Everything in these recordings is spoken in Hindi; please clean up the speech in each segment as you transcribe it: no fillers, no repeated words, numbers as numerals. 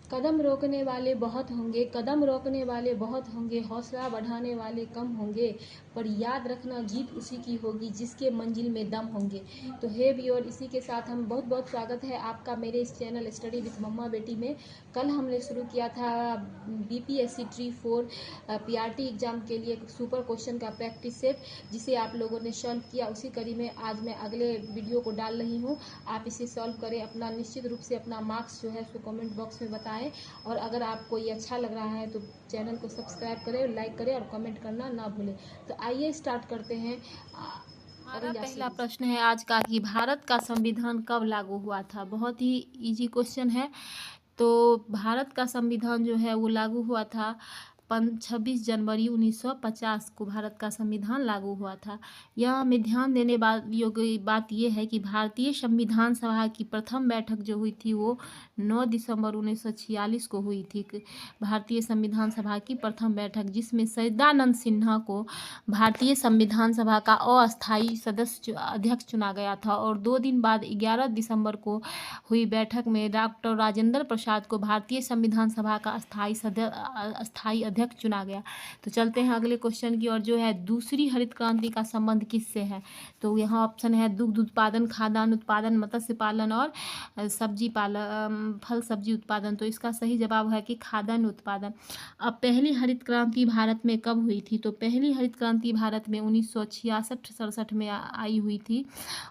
कदम रोकने वाले बहुत होंगे, कदम रोकने वाले बहुत होंगे, हौसला बढ़ाने वाले कम होंगे, पर याद रखना जीत उसी की होगी जिसके मंजिल में दम होंगे। तो हे व्यूअर, इसी के साथ हम बहुत बहुत स्वागत है आपका मेरे इस चैनल स्टडी विद मम्मा बेटी में। कल हमने शुरू किया था बीपीएससी ट्री 4 पीआरटी एग्जाम के लिए सुपर क्वेश्चन का प्रैक्टिस सेट, जिसे आप लोगों ने सॉल्व किया। उसी कड़ी में आज मैं अगले वीडियो को डाल रही हूँ। आप इसे सॉल्व करें, अपना निश्चित रूप से अपना मार्क्स जो है उसको कमेंट बॉक्स में बताएं, और अगर आपको ये अच्छा लग रहा है तो चैनल को सब्सक्राइब करें, लाइक करें और कमेंट करना ना भूलें। तो आइए स्टार्ट करते हैं। हमारा पहला प्रश्न है आज का कि भारत का संविधान कब लागू हुआ था। बहुत ही इजी क्वेश्चन है। तो भारत का संविधान जो है वो लागू हुआ था 26 जनवरी 1950 को भारत का संविधान लागू हुआ था। यह हमें ध्यान देने योग्य बात यह है कि भारतीय संविधान सभा की प्रथम बैठक जो हुई थी वो 9 दिसंबर 1946 को हुई थी। भारतीय संविधान सभा की प्रथम बैठक, जिसमें सच्चिदानंद सिन्हा को भारतीय संविधान सभा का अस्थायी सदस्य अध्यक्ष चुना गया था, और 2 दिन बाद 11 दिसंबर को हुई बैठक में डॉक्टर राजेंद्र प्रसाद को भारतीय संविधान सभा का अस्थायी अध्यक्ष चुना गया। तो चलते हैं अगले क्वेश्चन की ओर, जो है दूसरी हरित क्रांति का संबंध किससे है। तो यहाँ ऑप्शन है दुग्ध उत्पादन, खाद्यान्न उत्पादन, मत्स्य पालन और सब्जी पालन, फल सब्जी उत्पादन। तो इसका सही जवाब है कि खाद्यान्न उत्पादन। अब पहली हरित क्रांति भारत में कब हुई थी। तो पहली हरित क्रांति भारत में 1966-67 में आई हुई थी,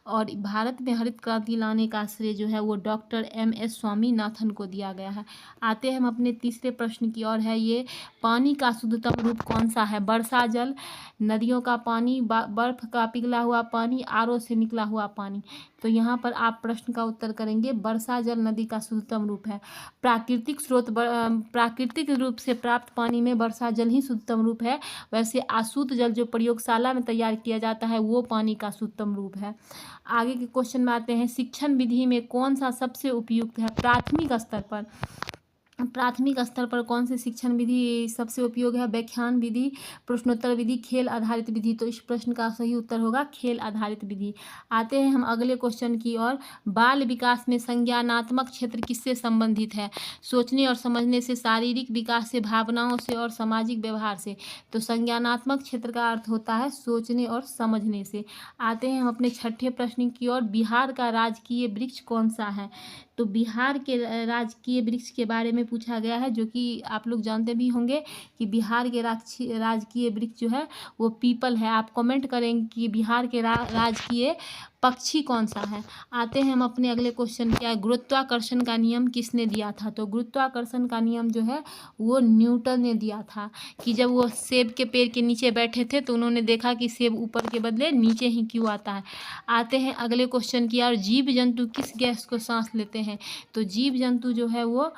और भारत में हरित क्रांति लाने का श्रेय जो है वो डॉक्टर MS स्वामीनाथन को दिया गया है। आते हैं हम अपने तीसरे प्रश्न की ओर, है ये पानी का शुद्धतम रूप कौन सा है। वर्षा जल, नदियों का पानी, बर्फ का पिघला हुआ पानी, RO से निकला हुआ पानी। तो यहाँ पर आप प्रश्न का उत्तर करेंगे वर्षा जल नदी का शुद्धतम रूप है। प्राकृतिक रूप से प्राप्त पानी में वर्षा जल ही शुद्धतम रूप है। वैसे अशुद्ध जल जो प्रयोगशाला में तैयार किया जाता है वो पानी का शुद्धतम रूप है। आगे के क्वेश्चन में आते हैं, शिक्षण विधि में कौन सा सबसे उपयुक्त है। प्राथमिक स्तर पर कौन सी शिक्षण विधि सबसे उपयोग है। व्याख्यान विधि, प्रश्नोत्तर विधि, खेल आधारित विधि। तो इस प्रश्न का सही उत्तर होगा खेल आधारित विधि। आते हैं हम अगले क्वेश्चन की ओर, बाल विकास में संज्ञानात्मक क्षेत्र किससे संबंधित है। सोचने और समझने से, शारीरिक विकास से, भावनाओं से और सामाजिक व्यवहार से। तो संज्ञानात्मक क्षेत्र का अर्थ होता है सोचने और समझने से। आते हैं हम अपने छठे प्रश्न की ओर, बिहार का राजकीय वृक्ष कौन सा है। तो बिहार के राजकीय वृक्ष के बारे में पूछा गया है, जो कि आप लोग जानते भी होंगे कि बिहार के राजकीय वृक्ष जो है वो पीपल है। आप कमेंट करेंगे कि बिहार के राजकीय पक्षी कौन सा है। आते हैं हम अपने अगले क्वेश्चन, क्या गुरुत्वाकर्षण का नियम किसने दिया था। तो गुरुत्वाकर्षण का नियम जो है वो न्यूटन ने दिया था, कि जब वो सेब के पेड़ के नीचे बैठे थे तो उन्होंने देखा कि सेब ऊपर के बदले नीचे ही क्यों आता है। आते हैं अगले क्वेश्चन की, और जीव जंतु किस गैस को सांस लेते हैं। तो जीव जंतु जो है वो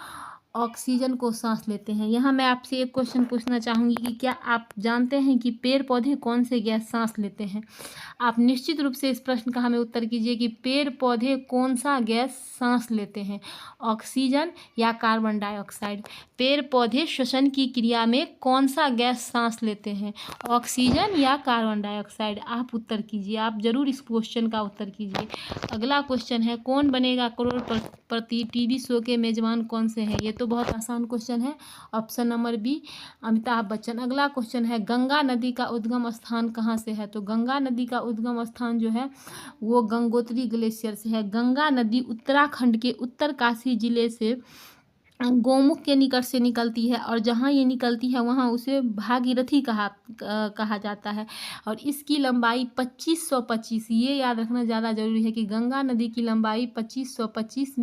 ऑक्सीजन को सांस लेते हैं। यहाँ मैं आपसे एक क्वेश्चन पूछना चाहूँगी कि क्या आप जानते हैं कि पेड़ पौधे कौन से गैस सांस लेते हैं। आप निश्चित रूप से इस प्रश्न का हमें उत्तर कीजिए कि पेड़ पौधे कौन सा गैस सांस लेते हैं, ऑक्सीजन या कार्बन डाइऑक्साइड। पेड़ पौधे श्वसन की क्रिया में कौन सा गैस सांस लेते हैं, ऑक्सीजन या कार्बन डाइऑक्साइड। आप उत्तर कीजिए, आप जरूर इस क्वेश्चन का उत्तर कीजिए। अगला क्वेश्चन है, कौन बनेगा करोड़पति टीवी शो के मेजबान कौन से हैं। ये तो बहुत आसान क्वेश्चन है, option number B Amitabh Bachchan. अगला क्वेश्चन है, गंगा नदी का उद्गम स्थान कहाँ से है। तो गंगा नदी का उद्गम स्थान जो है वो गंगोत्री ग्लेशियर से है। गंगा नदी उत्तराखंड के उत्तरकाशी जिले से गौमुख के निकट से निकलती है, और जहाँ ये निकलती है वहाँ उसे भागीरथी कहा जाता है, और इसकी लंबाई 2525, ये याद रखना ज़्यादा ज़रूरी है कि गंगा नदी की लंबाई 2525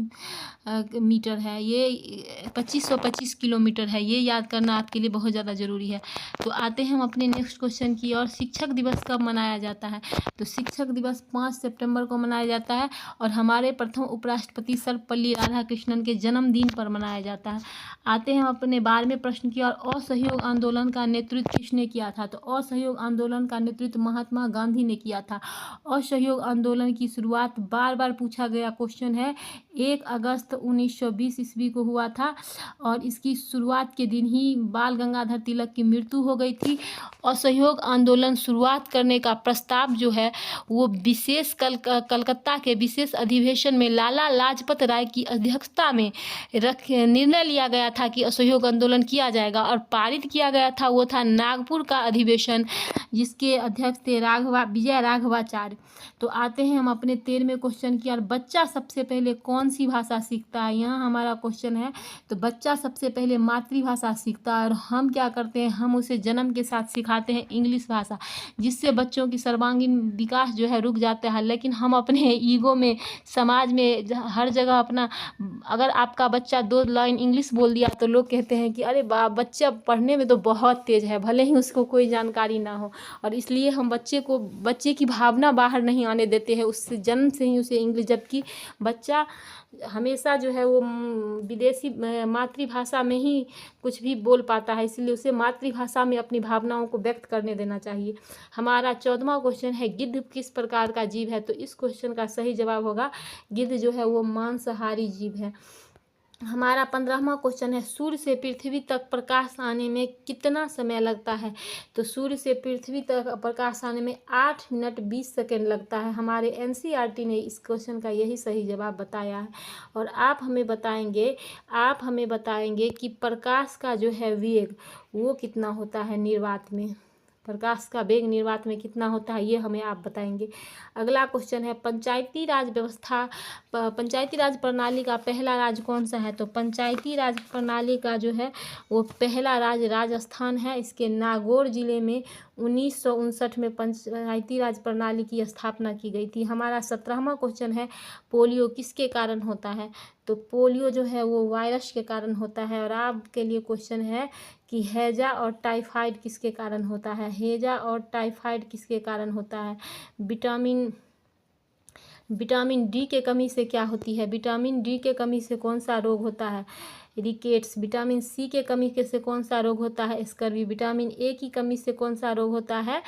मीटर है, ये 2525 किलोमीटर है। ये याद करना आपके लिए बहुत ज़्यादा ज़रूरी है। तो आते हैं हम अपने नेक्स्ट क्वेश्चन की और, शिक्षक दिवस कब मनाया जाता है। तो शिक्षक दिवस 5 सितंबर को मनाया जाता है, और हमारे प्रथम उपराष्ट्रपति सर्वपल्ली राधाकृष्णन के जन्मदिन पर मनाया जाता है। आते हैं हम अपने 12वें प्रश्न की और, असहयोग आंदोलन का नेतृत्व किसने किया था। तो असहयोग आंदोलन का नेतृत्व महात्मा गांधी ने किया था। असहयोग आंदोलन की शुरुआत, बार बार पूछा गया क्वेश्चन है, 1 अगस्त 1920 ईस्वी को हुआ था और इसकी शुरुआत के दिन ही बाल गंगाधर तिलक की मृत्यु हो गई थी। असहयोग आंदोलन शुरुआत करने का प्रस्ताव जो है वो विशेष कलकत्ता के विशेष अधिवेशन में लाला लाजपत राय की अध्यक्षता में निर्णय लिया गया था कि असहयोग आंदोलन किया जाएगा और पारित किया गया था। वो था नागपुर का अधिवेशन, जिसके अध्यक्ष थे विजय राघवाचार्य। तो आते हैं हम अपने 13वें क्वेश्चन की। और बच्चा सबसे पहले कौन सी भाषा सीखता है, यहाँ हमारा क्वेश्चन है। तो बच्चा सबसे पहले मातृभाषा सीखता है और हम क्या करते हैं, हम उसे जन्म के साथ सिखाते हैं इंग्लिश भाषा, जिससे बच्चों की सर्वांगीण विकास जो है रुक जाता है। लेकिन हम अपने ईगो में, समाज में, हर जगह अपना, अगर आपका बच्चा 2 लाइन इंग्लिश बोल दिया तो लोग कहते हैं कि अरे बच्चा पढ़ने में तो बहुत तेज है, भले ही उसको कोई जानकारी ना हो। और इसलिए हम बच्चे की भावना बाहर नहीं आने देते हैं, उससे जन्म से ही उसे इंग्लिश, जबकि बच्चा हमेशा जो है वो विदेशी मातृभाषा में ही कुछ भी बोल पाता है, इसलिए उसे मातृभाषा में अपनी भावनाओं को व्यक्त करने देना चाहिए। हमारा 14वां क्वेश्चन है, गिद्ध किस प्रकार का जीव है। तो इस क्वेश्चन का सही जवाब होगा गिद्ध जो है वो मांसाहारी जीव है। हमारा 15वां क्वेश्चन है, सूर्य से पृथ्वी तक प्रकाश आने में कितना समय लगता है। तो सूर्य से पृथ्वी तक प्रकाश आने में 8 मिनट 20 सेकेंड लगता है। हमारे NCERT ने इस क्वेश्चन का यही सही जवाब बताया है। और आप हमें बताएंगे कि प्रकाश का जो है वेग वो कितना होता है निर्वात में। प्रकाश का वेग निर्वात में कितना होता है, ये हमें आप बताएंगे। अगला क्वेश्चन है, पंचायती राज प्रणाली का पहला राज्य कौन सा है। तो पंचायती राज प्रणाली का जो है वो पहला राज्य राजस्थान है। इसके नागौर जिले में 1959 में पंचायती राज प्रणाली की स्थापना की गई थी। हमारा 17वां क्वेश्चन है, पोलियो किसके कारण होता है। तो पोलियो जो है वो वायरस के कारण होता है। और आपके लिए क्वेश्चन है कि हैजा और टाइफाइड किसके कारण होता है। हैजा और टाइफाइड किसके कारण होता है। विटामिन डी के कमी से क्या होती है। विटामिन डी के कमी से कौन सा रोग होता है, रिकेट्स। विटामिन सी के कमी से कौन सा रोग होता है, स्कर्वी। विटामिन ए की कमी से कौन सा रोग होता है,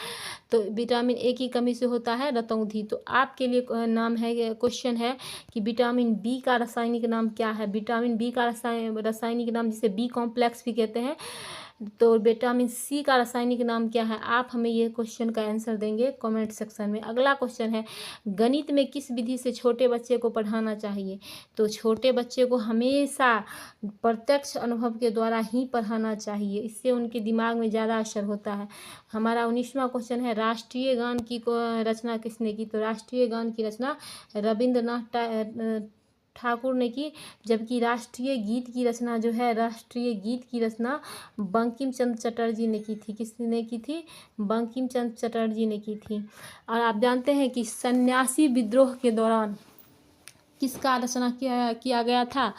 तो विटामिन ए की कमी से होता है रतौंधी। तो आपके लिए क्वेश्चन है कि विटामिन बी का रासायनिक नाम क्या है। विटामिन बी का रासायनिक नाम, जिसे बी कॉम्प्लेक्स भी कहते हैं। तो विटामिन सी का रासायनिक नाम क्या है। आप हमें ये क्वेश्चन का आंसर देंगे कमेंट सेक्शन में। अगला क्वेश्चन है, गणित में किस विधि से छोटे बच्चे को पढ़ाना चाहिए। तो छोटे बच्चे को हमेशा प्रत्यक्ष अनुभव के द्वारा ही पढ़ाना चाहिए, इससे उनके दिमाग में ज़्यादा असर होता है। हमारा 19वां क्वेश्चन है, राष्ट्रीय गान की रचना किसने की। तो राष्ट्रीय गान की रचना रविंद्रनाथ ठाकुर ने की, जबकि राष्ट्रीय गीत की रचना बंकिम चंद्र चटर्जी ने की थी। किसने की थी, बंकिम चंद्र चटर्जी ने की थी। और आप जानते हैं कि सन्यासी विद्रोह के दौरान किसका रचना किया गया था,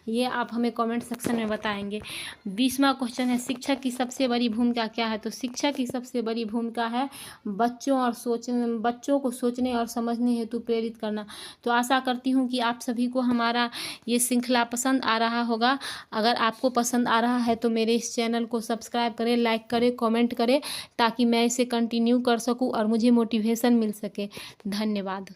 ये आप हमें कमेंट सेक्शन में बताएंगे। 20वां क्वेश्चन है, शिक्षक की सबसे बड़ी भूमिका क्या है। तो शिक्षक की सबसे बड़ी भूमिका है बच्चों को सोचने और समझने हेतु प्रेरित करना। तो आशा करती हूँ कि आप सभी को हमारा ये श्रृंखला पसंद आ रहा होगा। अगर आपको पसंद आ रहा है तो मेरे इस चैनल को सब्सक्राइब करें, लाइक करें, कमेंट करें, ताकि मैं इसे कंटिन्यू कर सकूँ और मुझे मोटिवेशन मिल सके। धन्यवाद।